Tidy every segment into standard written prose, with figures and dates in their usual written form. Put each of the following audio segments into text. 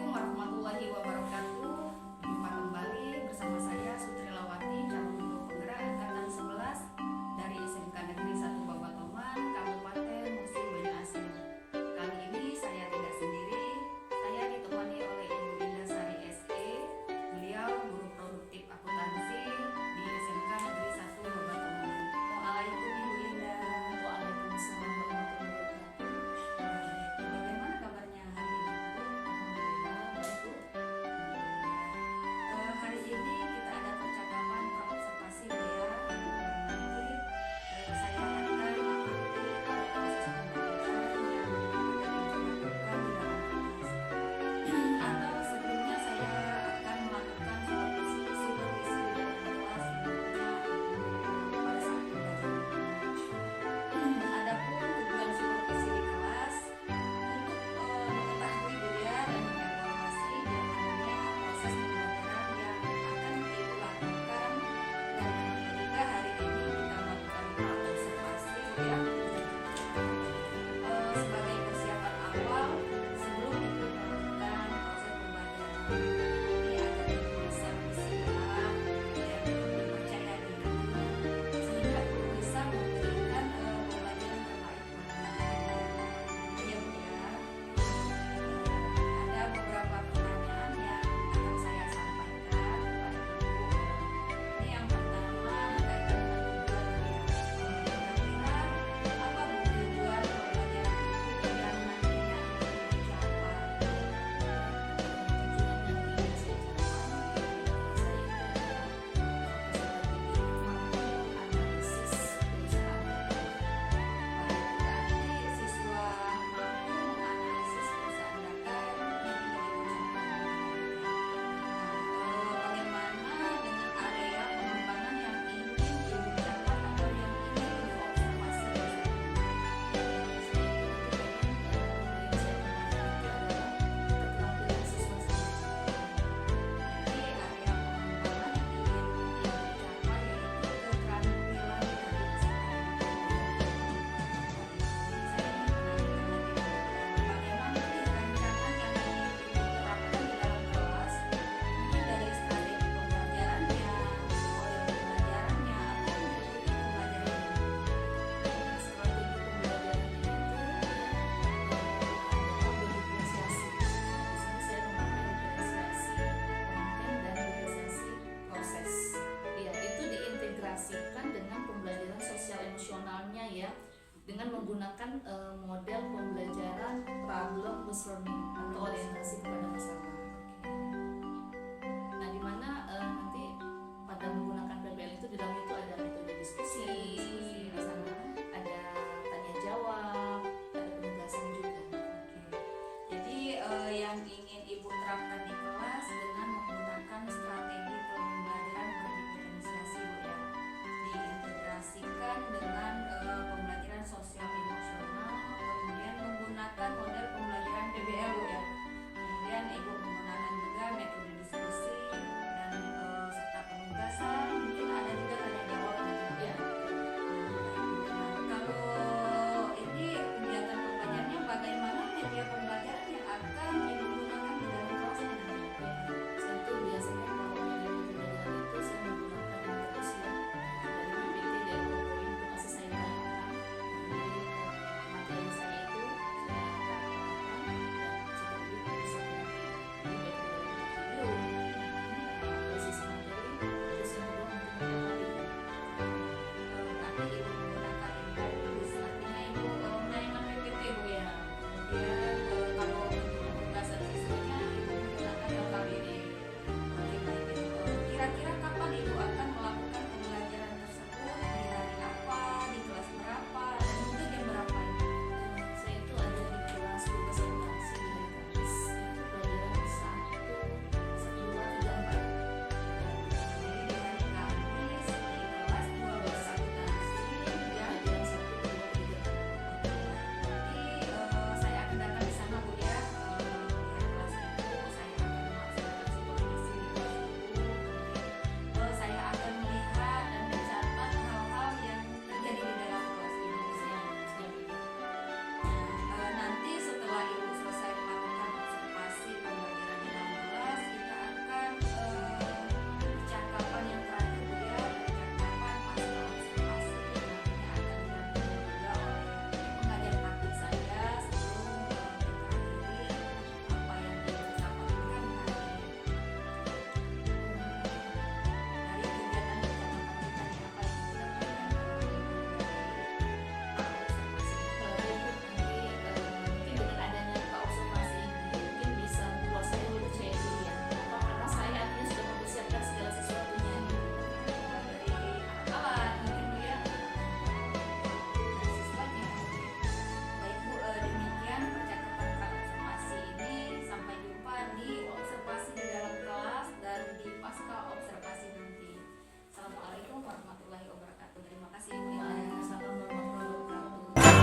Assalamualaikum warahmatullahi wabarakatuh. Jumpa kembali bersama saya Sutri Lawati, calon guru penggerak angkatan 11 dari SMK Negeri 1 Babatoman, Kabupaten Musim Banyu. Kali ini saya tidak sendiri, saya ditemani oleh Ibu Indah Sari SE. Beliau guru produktif akuntansi di SMK Negeri 1 Babatoman. Waalaikumsalam Ibu Indah. Waalaikumsalam warahmatullahi wabarakatuh. Bagaimana kabarnya hari ini? Hari ini kita ada percakapan terobservasi ya. Nanti saya akan mengikuti proses pembelajaran yang dilakukan di dalam kelas. Atau sebelumnya saya akan melakukan supervisi di dalam kelas pada saat pembelajaran. Adapun tujuan supervisi di kelas untuk mengetahui budaya dan mengevaluasi jalannya proses pembelajaran yang akan Ibu lakukan, dan ketika hari ini kita melakukan observasi ya, sebagai persiapan awal sebelum Ibu melakukan proses pembelajaran ini agar Ibu bisa bersiap dan percaya diri sehingga Ibu bisa memberikan pembelajaran terbaik. Ya Bu ya. Ada beberapa pertanyaan yang akan saya sampaikan kepada Ibu. Ini yang pertama berkaitan dengan tujuan ya. Kira-kira apa Bu tujuan pembelajaran Ibu yang nantinya akan dicapai? Berarti siswa mampu menganalisis perusahaan data yang ingin dicapai. Bagaimana dengan area pengembangan yang ingin Ibu capai atau yang ingin Ibu observasi? Jadi area pengembangan yang ingin Ibu capai yaitu keterampilan dari bagaimana nih rancangan yang ingin Ibu terapkan di dalam kelas, mungkin dari strategi pembelajarannya, pola pembelajarannya, atau metode pembelajarannya. Strategi pembelajaran itu berdifferensiasi. Di sini saya memakai diferensiasi konten dan diferensiasi proses. Ya, itu diintegrasikan dengan pembelajaran sosial emosionalnya ya, dengan menggunakan model pembelajaran problem based learning atau orientasi kepada masalah. Nah, di mana nanti pada menggunakan PBL itu di dalam itu ada metode diskusi, di sana ada tanya jawab, ada penugasan juga. Jadi yang ingin Ibu terapkan di kelas dengan menggunakan strategi pembelajaran berdiferensiasi Bu ya, diintegrasikan dengan pembelajaran sosial emosional, kemudian menggunakan model pembelajaran PBL Bu ya, kemudian Ibu menggunakan juga metode diskusi dan serta penugasan, mungkin ada juga tanya jawab gitu ya. Kalau ini kegiatan pembelajarannya, bagaimana media pembelajaran yang akan Ibu gunakan di dalam kelas?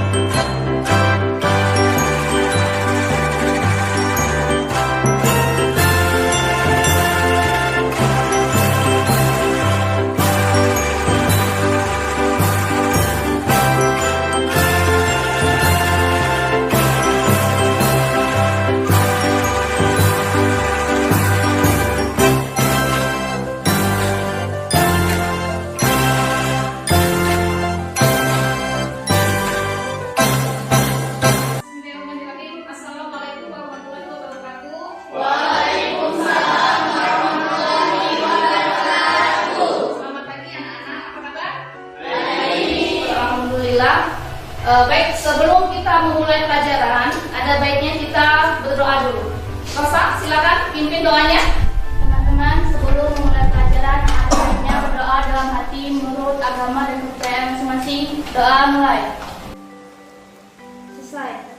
Bismillahirrahmanirrahim. Assalamualaikum warahmatullahi wabarakatuh. Selamat pagi anak-anak, apa kabar? Baik. Alhamdulillah. Baik, sebelum kita memulai pelajaran, ada baiknya kita berdoa dulu. Rosa, silakan pimpin doanya. Teman-teman, sebelum memulai pelajaran, ada baiknya berdoa dalam hati menurut agama dan kepercayaan masing-masing. Doa mulai. Selesai.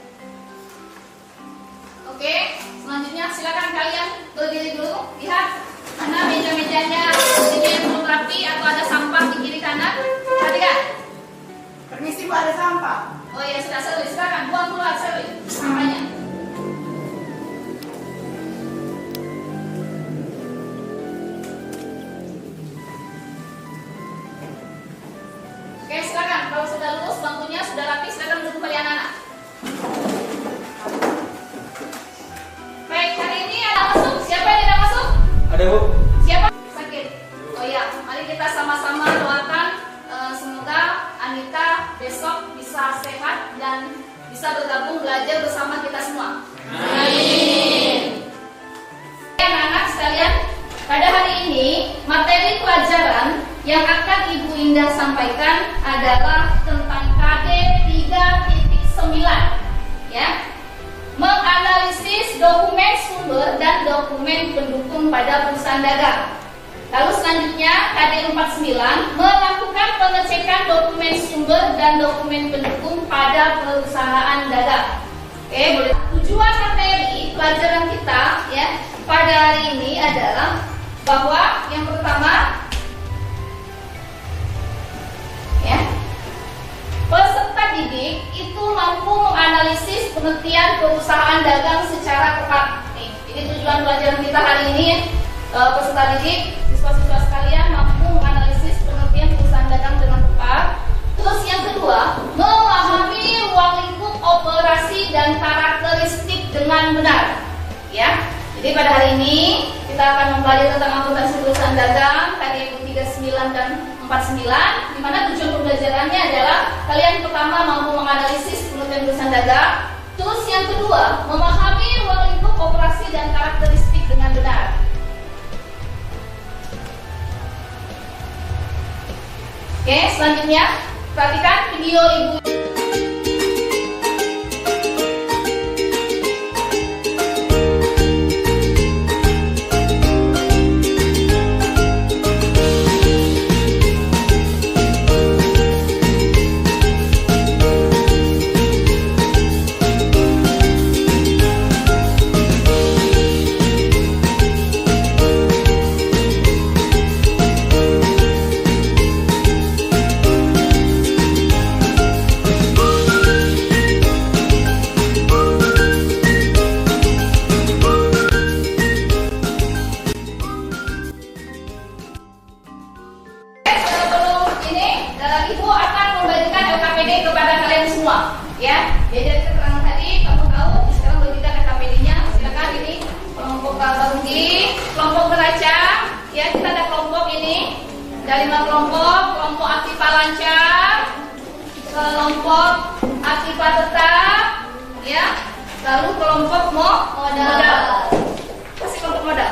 Oke, selanjutnya silakan kalian berdiri dulu. Lihat mana meja-mejanya, ini yang belum rapi atau ada sampah di kiri kanan. Perhatikan. Permisi Bu, ada sampah. Oh iya, sudah selesai. Silakan buang keluar selesai sampahnya. Oke, silakan. Kalau sudah lurus bangkunya, sudah rapi, silakan duduk kembali anak-anak. Baik, hari ini ada masuk. Siapa yang tidak masuk? Ada Bu. Siapa? Sakit. Oh ya, mari kita sama-sama doakan semoga Anita besok bisa sehat dan bisa bergabung belajar bersama kita semua. Amin. Anak-anak sekalian, pada hari ini materi pelajaran yang akan Ibu Indah sampaikan adalah tentang KD 3.9, ya. Menganalisis dokumen sumber dan dokumen pendukung pada perusahaan dagang. Lalu selanjutnya KD 49 melakukan pengecekan dokumen sumber dan dokumen pendukung pada perusahaan dagang. Oke, boleh. Tujuan materi pelajaran kita ya pada hari ini adalah bahwa yang pertama ya, peserta didik itu mampu menganalisis pengertian perusahaan dagang secara tepat. Nih, ini tujuan pelajaran kita hari ini. Peserta didik, siswa-siswa sekalian mampu menganalisis pengertian perusahaan dagang dengan tepat. Terus yang kedua, memahami ruang lingkup operasi dan karakteristik dengan benar. Ya, jadi pada hari ini kita akan mempelajari tentang akuntansi perusahaan dagang KD 39 dan 49, di mana tujuan pembelajarannya adalah kalian pertama mampu menganalisis pengertian perusahaan dagang. Terus yang kedua, memahami ruang lingkup operasi dan karakteristik dengan benar. Oke, selanjutnya perhatikan video Ibu. Ibu akan membagikan LKPD kepada kalian semua, ya. Jadi dari keterangan tadi kamu tahu, sekarang bagikan LKPD-nya. Silakan ini kelompok Barunggi, kelompok beraca, ya. Kita ada kelompok ini, ada 5 kelompok, kelompok Aktiva Lancar, kelompok Aktiva Tetap, ya. Lalu kelompok modal. Kasih kelompok modal.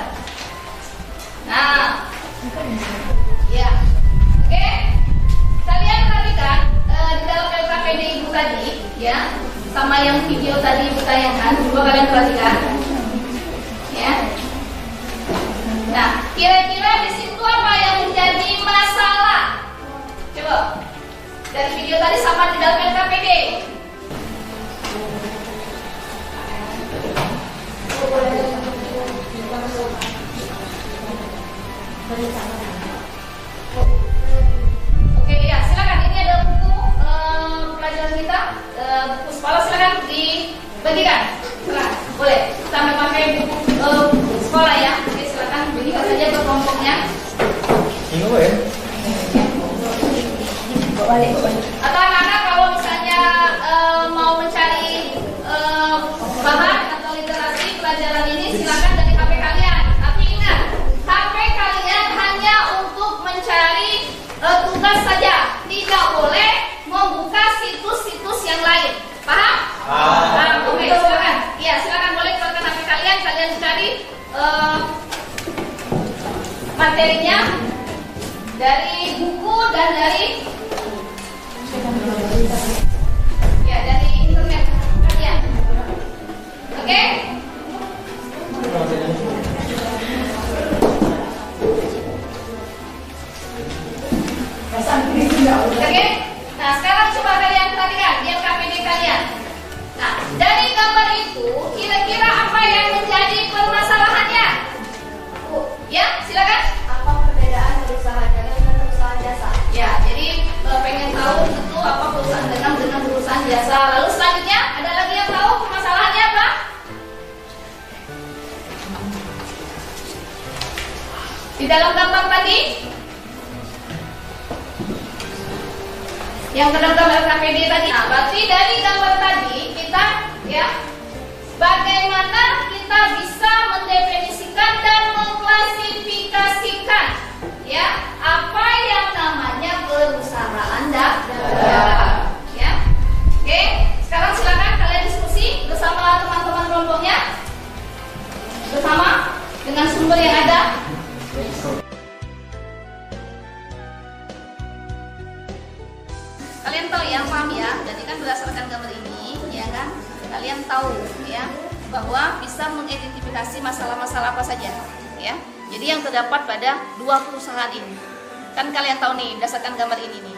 Nah, ya. Oke. Kalian perhatikan di dalam LKPD Ibu tadi, ya, sama yang video tadi Ibu tayangkan, coba kalian perhatikan, ya. Nah, kira-kira di situ apa yang menjadi masalah? Coba dari video tadi sama di dalam LKPD. Oke, ya, silakan. Ini ada buku pelajaran kita Diberhentikan. Silakan. Boleh. Sambil pakai buku sekolah ya. Oke, silakan berikan saja ke kelompoknya. Ini apa ya? Atau anak-anak kalau misalnya mau mencari bahan atau literasi pelajaran ini silakan dari HP kalian. Tapi ingat, HP kalian hanya untuk mencari tugas saja. Tidak boleh membuka situs-situs yang lain. Paham? Oke, silakan. Iya, silakan boleh keluarkan HP kalian. Kalian cari materinya dari buku dan dari dari internet kalian. Oke? Oke? Nah, sekarang coba kalian perhatikan di LKPD kalian. Nah, dari gambar itu kira-kira apa yang menjadi permasalahannya? Ya, silakan. Apa perbedaan perusahaan dagang dan perusahaan jasa? Ya, jadi pengen tahu itu apa perusahaan dagang dengan perusahaan jasa. Lalu selanjutnya ada lagi yang tahu permasalahannya apa? Di dalam gambar tadi yang terdapat LKPD tadi. Nah, berarti dari gambar tadi kita ya bagaimana kita bisa mendefinisikan dan mengklasifikasikan ya apa yang namanya perusahaan dagang ya. Oke, sekarang silakan kalian diskusi bersama teman-teman kelompoknya bersama dengan sumber yang ada. Kalian tahu ya, paham ya? Jadi kan berdasarkan gambar ini, ya kan? Kalian tahu ya bahwa bisa mengidentifikasi masalah-masalah apa saja, ya. Jadi yang terdapat pada dua perusahaan ini. Kan kalian tahu nih berdasarkan gambar ini nih.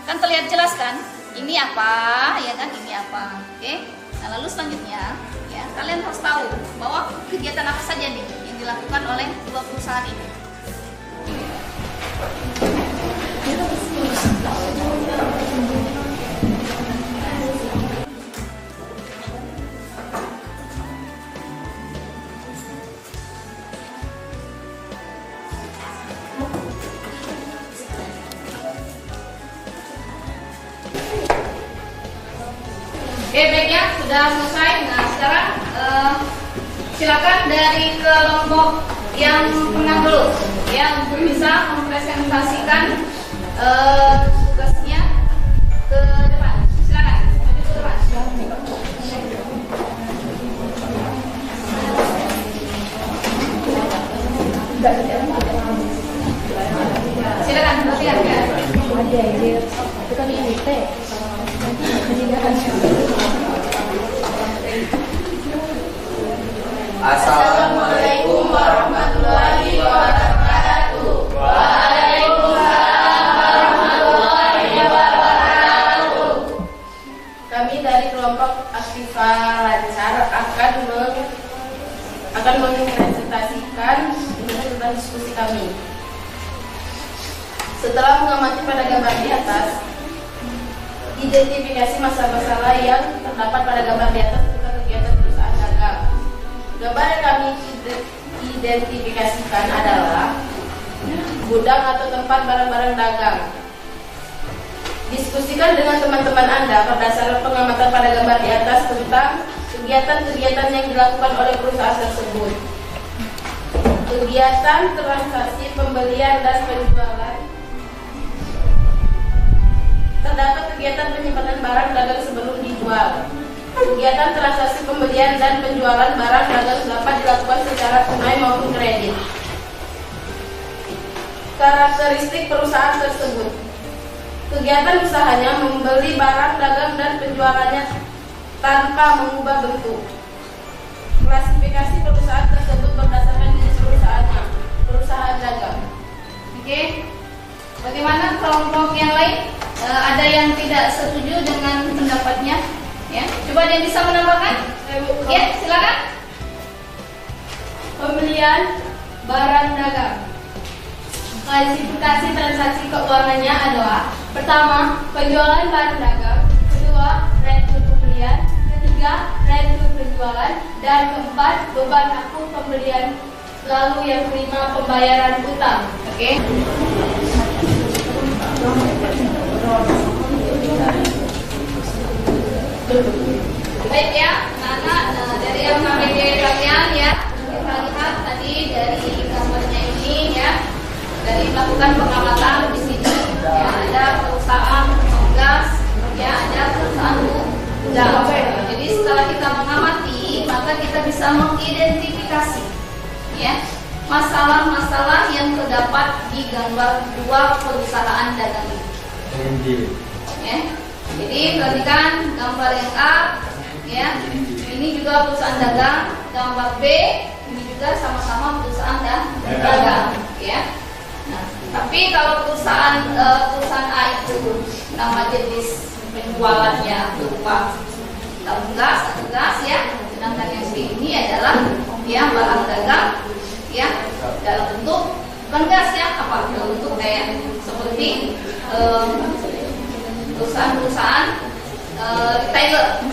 Kan terlihat jelas kan? Ini apa, ya kan? Ini apa? Oke. Nah, lalu selanjutnya, ya, kalian harus tahu bahwa kegiatan apa saja nih yang dilakukan oleh dua perusahaan ini. Oke, baiknya sudah selesai. Nah, sekarang silakan dari kelompok yang menang dulu ya untuk bisa mempresentasikan tugasnya ke depan. Silakan maju ke depan. Silakan, bersiap ya. Assalamualaikum warahmatullahi wabarakatuh. Waalaikumsalam warahmatullahi wabarakatuh. Kami dari kelompok Aktiva Lancar akan mempresentasikan tentang diskusi kami. Setelah mengamati pada gambar di atas, identifikasi masalah-masalah yang terdapat pada gambar di atas tentang kegiatan perusahaan dagang. Gambar yang kami identifikasikan adalah gudang atau tempat barang-barang dagang. Diskusikan dengan teman-teman Anda berdasarkan pengamatan pada gambar di atas tentang kegiatan-kegiatan yang dilakukan oleh perusahaan tersebut. Kegiatan transaksi pembelian dan penjualan. Terdapat kegiatan penyimpanan barang dagang sebelum dijual. Kegiatan transaksi pembelian dan penjualan barang dagang dapat dilakukan secara tunai maupun kredit. Karakteristik perusahaan tersebut. Kegiatan usahanya membeli barang dagang dan penjualannya tanpa mengubah bentuk. Klasifikasi perusahaan tersebut berdasarkan jenis perusahaannya, perusahaan dagang. Oke. Bagaimana kelompok yang lain? Ada yang tidak setuju dengan pendapatnya? Ya, coba dia bisa menambahkan. Ya, silakan. Pembelian barang dagang. Klasifikasi transaksi keuangannya adalah: pertama, penjualan barang dagang; kedua, retur pembelian; ketiga, retur penjualan. Dan keempat, beban akun pembelian. Lalu yang kelima, pembayaran utang. Oke. Baik ya, anak-anak, dari yang KPD kalian ya, kita lihat tadi dari gambarnya ini ya, dari melakukan pengamatan di sini ya, ada perusahaan gas, ya ada perusahaan udang. Jadi setelah kita mengamati, maka kita bisa mengidentifikasi ya masalah-masalah yang terdapat di gambar dua perusahaan dagang ini. Ya. Jadi perhatikan gambar yang A, ya. Ini juga perusahaan dagang. Gambar B, ini juga sama-sama perusahaan dagang, ya. Nah, tapi kalau perusahaan A itu nama jenis penjualannya berupa gas atau gas, ya. Sedangkan yang B ini adalah ya barang dagang, ya, dalam bentuk bukan gas ya, apa dalam bentuk kayak seperti perusahaan-perusahaan retailer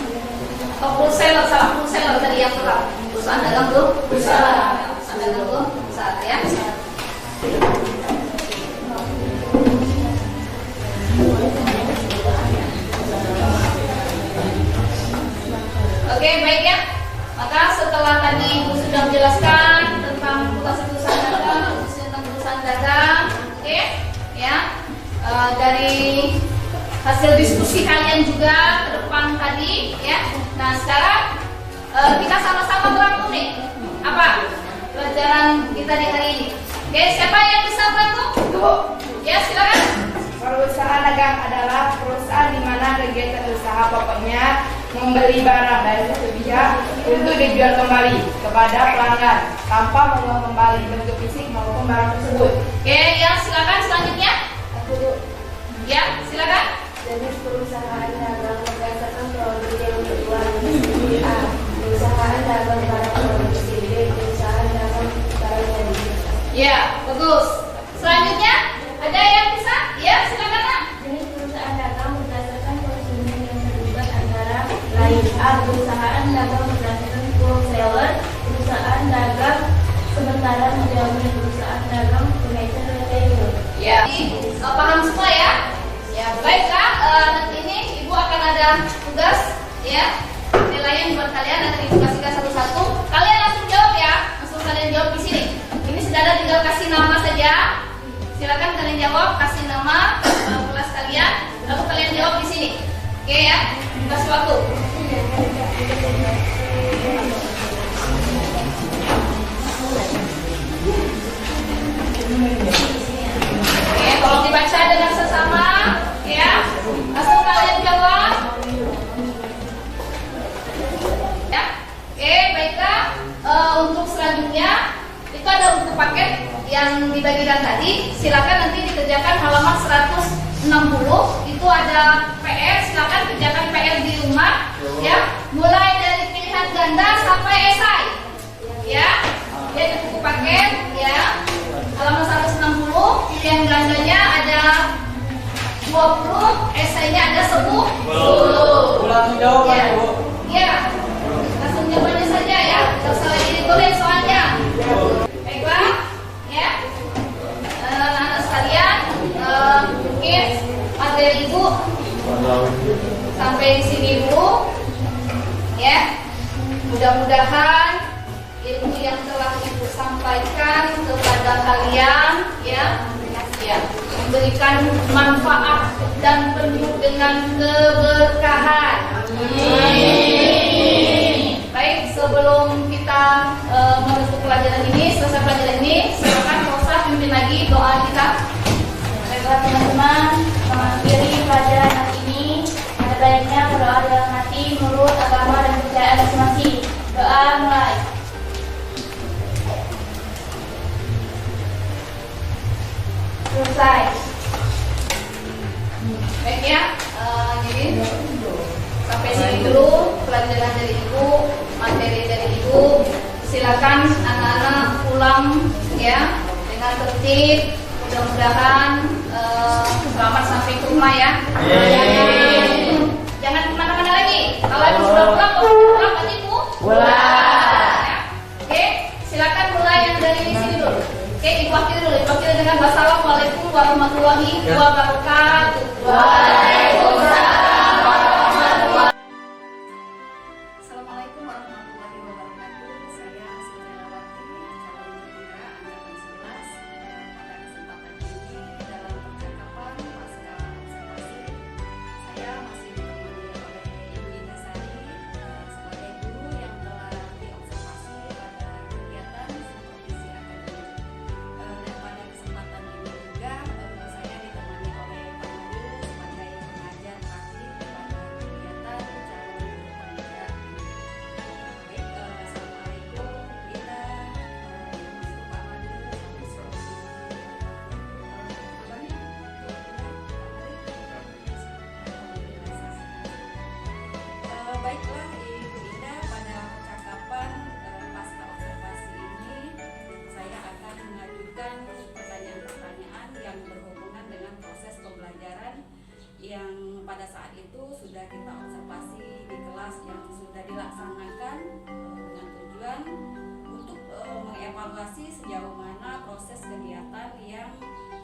atau wholesaler, wholesaler tadi yang berat, perusahaan dagang perusahaan dagang perusahaan ya. Oke, baik ya. Maka setelah tadi Ibu sudah menjelaskan tentang perusahaan dagang, tentang perusahaan dagang, oke, ya. Dari hasil diskusi kalian juga ke depan tadi ya. Nah sekarang kita sama-sama merangkum nih apa pelajaran kita di hari ini. Oke, siapa yang bisa merangkum? Ya silakan. Perusahaan dagang adalah perusahaan di mana kegiatan usaha pokoknya membeli barang dari satu pihak untuk dijual kembali kepada pelanggan tanpa mengulang kembali bentuk fisik maupun barang tersebut. Oke, ya silakan selanjutnya. Ya silakan. Jenis perusahaan dagang berdasarkan produk yang dijual. A. Perusahaan dagang barang produksi. B. Perusahaan dagang barang jadi. Ya, bagus. Selanjutnya ada yang bisa? Ya, silakan Nak. Jenis perusahaan dagang berdasarkan konsumen yang terlibat antara lain. A. Perusahaan dagang berdasarkan wholesaler. Perusahaan dagang sementara menjamin. Perusahaan dagang pengecer retailer. Ya, paham semua ya? Ya, baiklah. Nanti ini Ibu akan ada tugas ya. Penilaian buat kalian nanti Ibu kasihkan satu-satu. Kalian langsung jawab ya. Langsung kalian jawab di sini. Ini sudah ada, tinggal kasih nama saja. Silakan kalian jawab, kasih nama kelas kalian, lalu kalian jawab di sini. Oke ya? Kasih waktu. Oke, tolong dibaca dengan sesama, ya. Langsung kalian jawab. Ya, oke, baiklah. Untuk selanjutnya itu ada buku paket yang dibagikan tadi. Silakan nanti dikerjakan halaman 160. Itu ada PR. Silakan kerjakan PR di rumah, ya. Mulai dari pilihan ganda sampai esai, ya. Jadi buku paket, ya. Halaman 160, pilihan gandanya ada 20, esainya ada 10. Ulangi jawabannya, Bu. Ya, langsung jawabannya saja ya. Tidak usah lagi ditulis soalnya. Baiklah, ya. Anak-anak sekalian, mungkin materi Ibu sampai di sini dulu, ya. Mudah-mudahan ilmu yang telah Ibu sampaikan kepada kalian ya memberikan manfaat dan penuh dengan keberkahan. Baik, sebelum kita menutup pelajaran ini, selesai pelajaran ini, silakan Rosa pimpin lagi doa kita. Baiklah teman-teman, mengakhiri pelajaran hari ini, ada baiknya berdoa dalam hati menurut agama dan kepercayaan masing-masing. Doa mulai. Selesai. Baik ya, jadi sampai sini dulu pelajaran dari Ibu, materi dari Ibu. Silakan anak-anak pulang ya dengan tertib. Mudah-mudahan selamat sampai ke rumah ya. Jangan kemana-mana lagi. Kalau Ibu sudah pulang, Ibu Oke, silakan mulai yang dari sini dulu. Oke, diwakili dulu. Diwakili dengan wassalamualaikum warahmatullahi wabarakatuh. Waalaikumsalam warahmatullahi. Assalamualaikum warahmatullahi wabarakatuh. Saya Sutriawati, calon perwira angkatan 11. Pada kesempatan ini dalam percakapan pasca observasi, saya masih ditemani oleh Ibu Indasari sebagai guru yang telah diobservasi pada kegiatan supervisi akademik. Dan pada kesempatan ini juga saya ditemani oleh Pak Madu sebagai pengajar praktik pada kegiatan calon guru pengajar. Baik, assalamualaikum Bu Ida, untuk Pak Madu, baiklah Ibu Ida, pada percakapan pasca observasi ini saya akan mengajukan pertanyaan-pertanyaan yang berhubungan dengan proses pembelajaran yang pada saat itu sudah kita observasi di kelas yang sudah dilaksanakan dengan tujuan untuk mengevaluasi sejauh mana proses kegiatan yang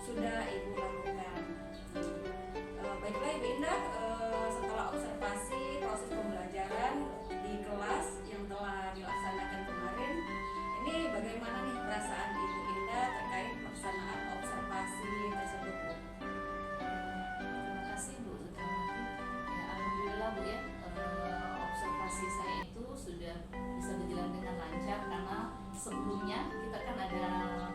sudah Ibu lakukan. Baiklah Ibu Indah, setelah observasi proses pembelajaran di kelas yang telah dilaksanakan kemarin, ini bagaimana nih perasaan Ibu Indah terkait pelaksanaan observasi tersebut, Bu? Terima kasih Bu Sutrawati. Ya, alhamdulillah Bu ya, observasi saya itu sudah bisa berjalan dengan lancar karena sebelumnya kita kan ada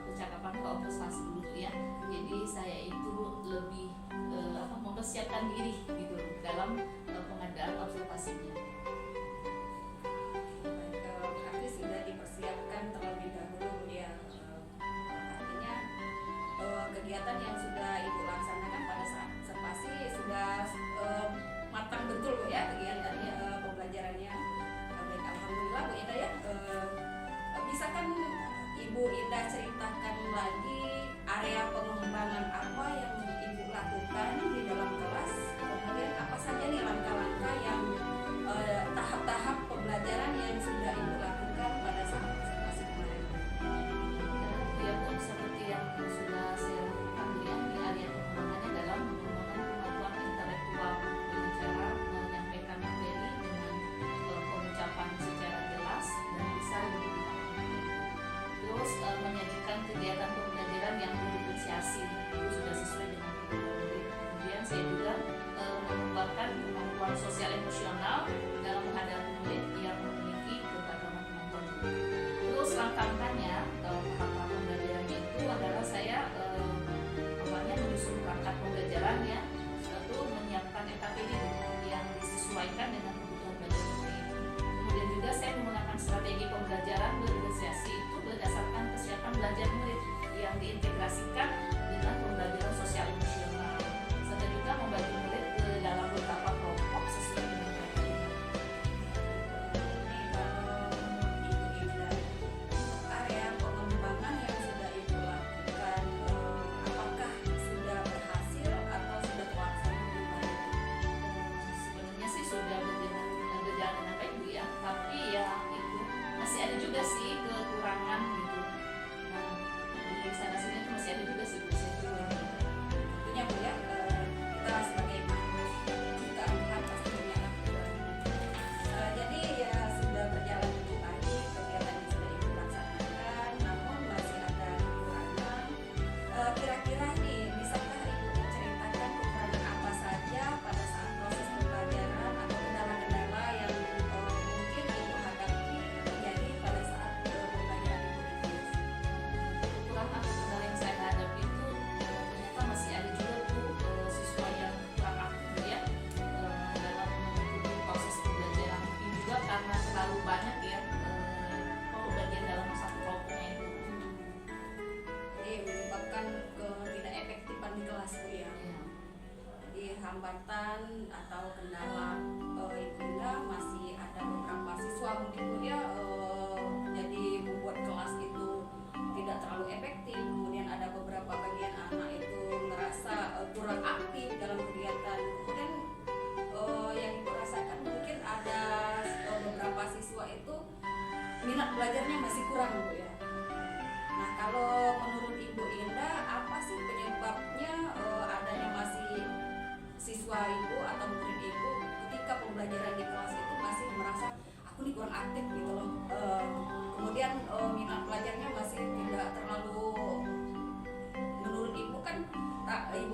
percakapan ke observasi dulu ya. Jadi saya itu lebih mempersiapkan diri gitu dalam pengadaan observasinya. Berarti sudah dipersiapkan terlebih dahulu ya. Artinya kegiatan yang sudah Ibu laksanakan pada saat observasi sudah matang betul Bu ya kegiatannya, pembelajarannya. Baik, alhamdulillah Bu Ida ya. Bisa kan Ibu Ida ceritakan lagi area pengembangan apa yang Ibu lakukan di dalam kelas, kemudian apa saja nih langkah-langkah yang tahap-tahap pembelajaran yang sudah Ibu lakukan pada saat observasi kemarin? Ya Bu, seperti yang sudah saya lakukan ya, di area pengembangannya dalam pengembangan kemampuan intelektual dengan cara menyampaikan materi dengan pengucapan secara jelas dan bisa lebih dipahami. Terus menyajikan kegiatan pembelajaran yang berdifferensiasi itu sudah sesuai dengan kurikulum. Kemudian saya juga mengembangkan kemampuan sosial emosional dalam menghadapi murid yang memiliki keberagaman kemampuan. Terus langkah-langkahnya tahap pembelajarannya itu adalah saya awalnya menyusun perangkat pembelajarannya, lalu menyiapkan EKPD yang disesuaikan dengan kebutuhan belajar murid. Kemudian juga saya menggunakan strategi pembelajaran berdifferensiasi itu berdasarkan kesiapan belajar murid yang diintegrasikan dengan pembelajaran sosial emosional, serta juga membagi murid ke dalam beberapa kelompok sesuai dengan kriteria. Ini kalau Ibu Ida, area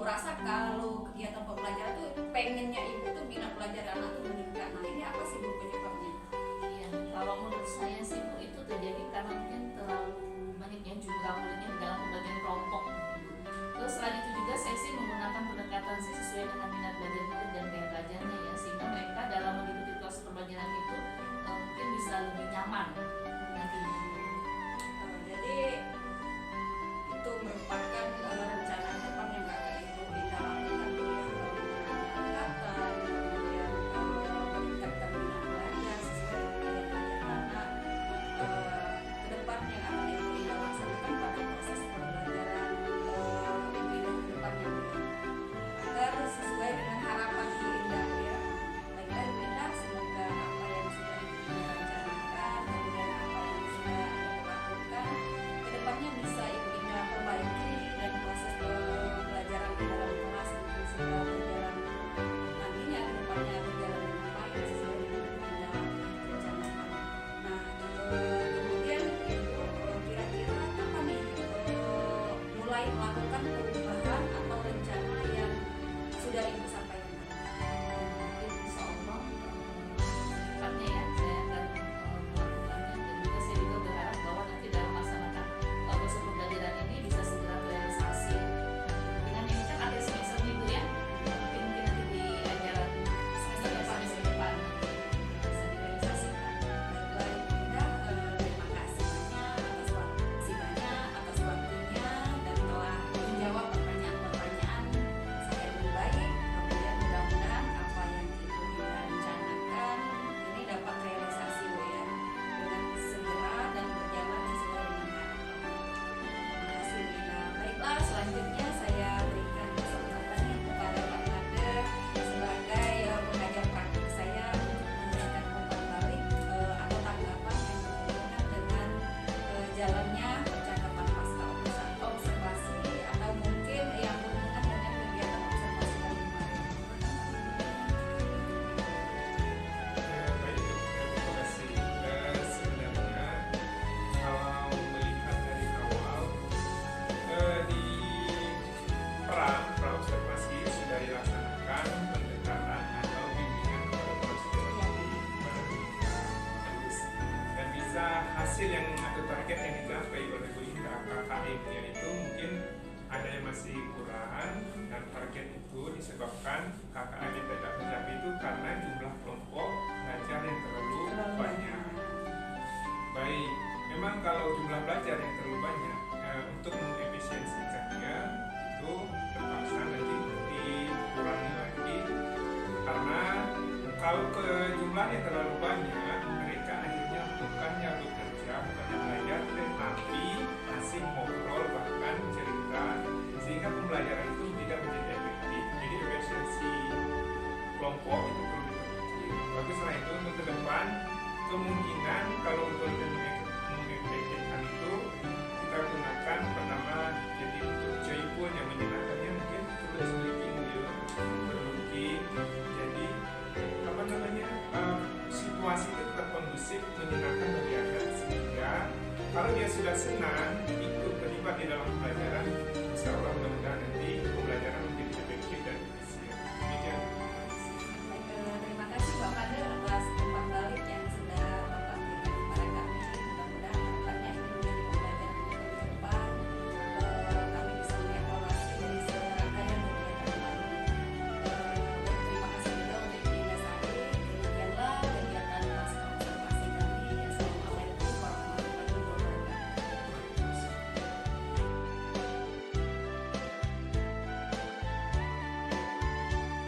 rasa kalau kegiatan pembelajaran tuh pengennya ibu tuh minat belajar anak tuh meningkat. Nah ini apa sih Bu penyebabnya? Iya, kalau menurut saya sih Bu, itu terjadi karena mungkin terlalu banyaknya jumlah muridnya dalam pembagian kelompok. Terus selain itu juga saya sih menggunakan pendekatan sih sesuai dengan minat belajar murid dan gaya belajarnya ya, sehingga mereka dalam mengikuti proses pembelajaran itu mungkin bisa lebih nyaman nantinya. Jadi itu merupakan rencana depan yang akan ibu Ida lakukan kata, kemudian meningkatkan minat belajar sesuai dengan gaya belajar anak. Kedepan yang akan ibu Ida laksanakan pada proses pembelajaran ibu Ida kedepannya agar sesuai dengan harapan ibu Ida ya. Baiklah ibu Ida, semoga apa yang sudah ibu Ida rencanakan, kemudian apa yang sudah ibu lakukan kedepannya bisa ibu Ida perbaiki dan proses pembelajaran di dalam kelas itu sudah berjalan nantinya kedepannya berjalan dengan baik sesuai dengan ibu Ida rencanakan. Nah kemudian ibu kira-kira kapan nih mulai melakukan perubahan atau rencana yang sudah ibu sampaikan? Insya Allah secepatnya ya saya akan melakukannya, dan juga saya juga berharap bahwa nanti dalam melaksanakan proses pembelajaran ini bisa segera terrealisasi. Dengan ini kan akhir semester minggu ya, mungkin nanti di ajaran semester depan bisa direalisasikan. Baiklah ibu Ida, terima kasih banyak atas waktunya dan telah menjawab pertanyaan-pertanyaan saya dengan baik. Kemudian mudah-mudahan apa yang ibu Ida rencanakan ini dapat realisasi Bu ya, dengan segera dan berjalan sesuai dengan harapan. Terima kasih Bu Ida. Baiklah, selanjutnya saya berikan kesempatannya kepada Pak Nader sebagai pengajar praktik saya untuk memberikan umpan balik atau tanggapan yang berhubungan dengan jalannya percakapan pasca observasi atau mungkin yang berhubungan dengan kegiatan observasi tadi kemarin. Baik, terima kasih. Sebenarnya kalau melihat dari awal di pra-observasi sudah dilaksanakan pendekatan atau bimbingan kepada konstitusi pada tingkat halus, dan bisa hasil yang atau target yang dicapai oleh Bu Ida KKM yaitu mungkin ada yang masih kurang, dan target itu disebabkan KKM yang tidak tercapai itu karena jumlah kelompok belajar yang terlalu banyak. Baik, memang kalau jumlah belajar yang terlalu banyak untuk mengefisiensikannya itu terpaksa nanti dikurangi lagi, karena kalau ke jumlahnya terlalu banyak mereka akhirnya bukannya bekerja, bukannya belajar, tetapi masih ngobrol bahkan cerita, sehingga pembelajaran itu tidak menjadi efektif. Jadi efisiensi kelompok itu perlu diperkecil. Baguslah itu untuk ke depan, kemungkinan kalau untuk mengefektifkan itu kita gunakan pertama, jadi untuk joyful yang menyenangkannya mungkin perlu speaking dia berlooking, jadi apa namanya situasi itu tetap kondusif menyenangkan bagi anak, sehingga kalau dia sudah senang ikut terlibat di dalam